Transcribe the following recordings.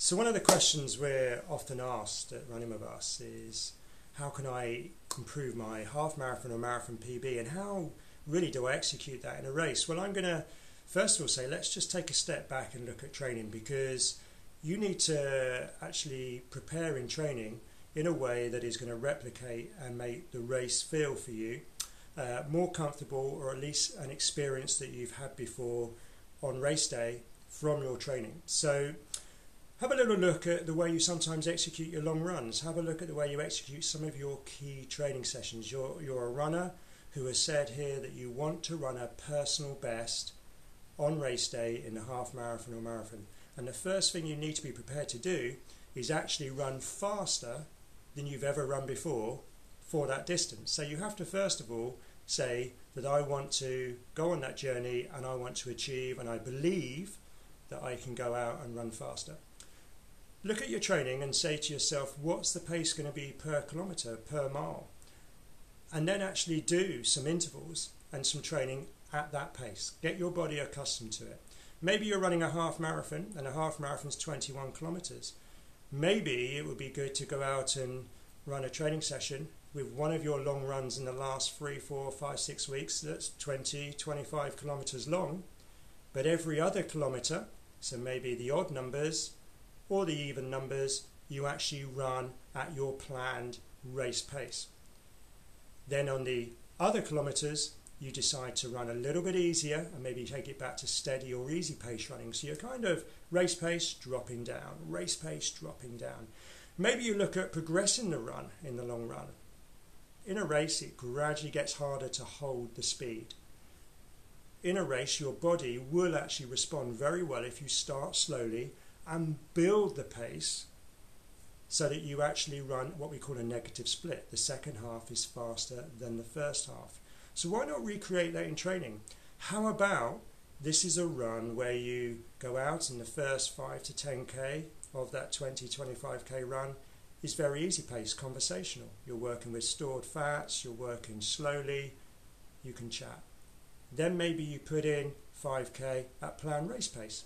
So one of the questions we're often asked at Running With Us is, how can I improve my half marathon or marathon PB, and how really do I execute that in a race? Well, I'm going to first of all say, let's just take a step back and look at training, because you need to actually prepare in training in a way that is going to replicate and make the race feel for you more comfortable, or at least an experience that you've had before on race day from your training. So have a little look at the way you sometimes execute your long runs. Have a look at the way you execute some of your key training sessions. You're a runner who has said here that you want to run a personal best on race day in the half marathon or marathon. And the first thing you need to be prepared to do is actually run faster than you've ever run before for that distance. So you have to first of all say that I want to go on that journey, and I want to achieve, and I believe that I can go out and run faster. Look at your training and say to yourself, what's the pace going to be per kilometre, per mile? And then actually do some intervals and some training at that pace. Get your body accustomed to it. Maybe you're running a half marathon, and a half marathon is 21 kilometres. Maybe it would be good to go out and run a training session with one of your long runs in the last 3, 4, 5, 6 weeks that's 20, 25 kilometres long, but every other kilometre, so maybe the odd numbers or the even numbers, you actually run at your planned race pace. Then on the other kilometres, you decide to run a little bit easier and maybe take it back to steady or easy pace running. So you're kind of race pace dropping down, race pace dropping down. Maybe you look at progressing the run in the long run. In a race, it gradually gets harder to hold the speed. In a race, your body will actually respond very well if you start slowly and build the pace so that you actually run what we call a negative split. The second half is faster than the first half. So why not recreate that in training? How about this is a run where you go out in the first 5 to 10k of that 20-25k run is very easy pace, conversational. You're working with stored fats, you're working slowly, you can chat. Then maybe you put in 5k at planned race pace.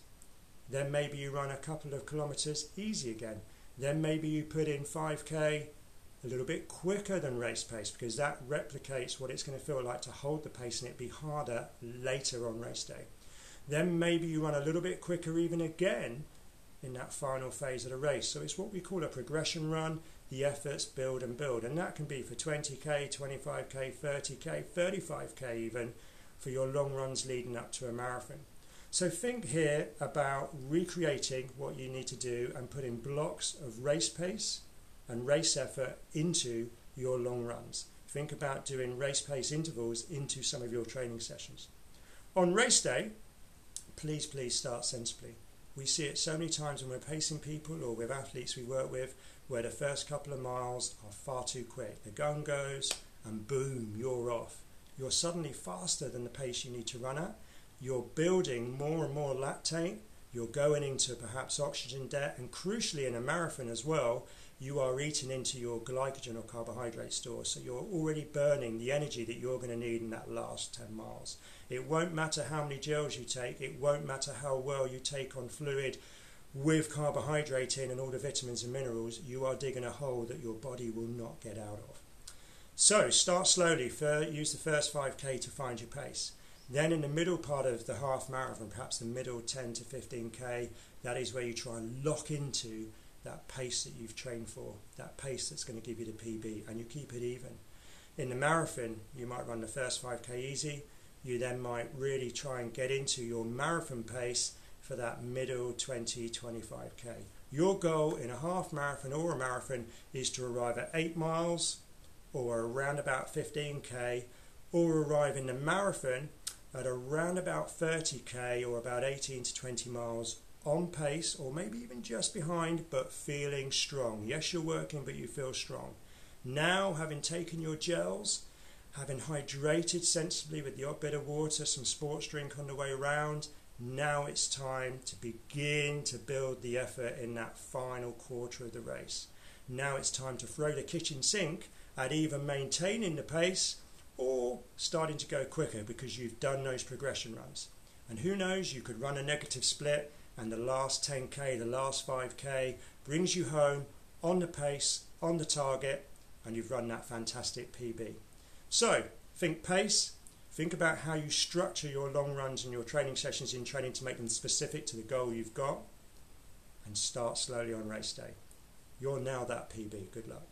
Then maybe you run a couple of kilometres easy again. Then maybe you put in 5k a little bit quicker than race pace, because that replicates what it's going to feel like to hold the pace, and it'd be harder later on race day. Then maybe you run a little bit quicker even again in that final phase of the race. So it's what we call a progression run. The efforts build and build, and that can be for 20k, 25k, 30k, 35k even, for your long runs leading up to a marathon. So think here about recreating what you need to do and putting blocks of race pace and race effort into your long runs. Think about doing race pace intervals into some of your training sessions. On race day, please start sensibly. We see it so many times when we're pacing people or with athletes we work with, where the first couple of miles are far too quick. The gun goes and boom, you're off. You're suddenly faster than the pace you need to run at. You're building more and more lactate. You're going into perhaps oxygen debt, and crucially in a marathon as well, you are eating into your glycogen or carbohydrate store. So you're already burning the energy that you're going to need in that last 10 miles. It won't matter how many gels you take. It won't matter how well you take on fluid with carbohydrate in and all the vitamins and minerals. You are digging a hole that your body will not get out of. So start slowly. Use the first 5k to find your pace. Then in the middle part of the half marathon, perhaps the middle 10 to 15k, that is where you try and lock into that pace that you've trained for, that pace that's going to give you the PB, and you keep it even. In the marathon, you might run the first 5k easy. You then might really try and get into your marathon pace for that middle 20-25k. Your goal in a half marathon or a marathon is to arrive at 8 miles or around about 15k, or arrive in the marathon at around about 30k or about 18 to 20 miles on pace, or maybe even just behind, but feeling strong. Yes, you're working, but you feel strong. Now, having taken your gels, having hydrated sensibly with the odd bit of water, some sports drink on the way around, now it's time to begin to build the effort in that final quarter of the race. Now it's time to throw the kitchen sink at either maintaining the pace or starting to go quicker, because you've done those progression runs. And who knows, you could run a negative split and the last 10k, the last 5k brings you home on the pace, on the target, and you've run that fantastic PB. So think pace, think about how you structure your long runs and your training sessions in training to make them specific to the goal you've got, and start slowly on race day. You're now that PB. Good luck.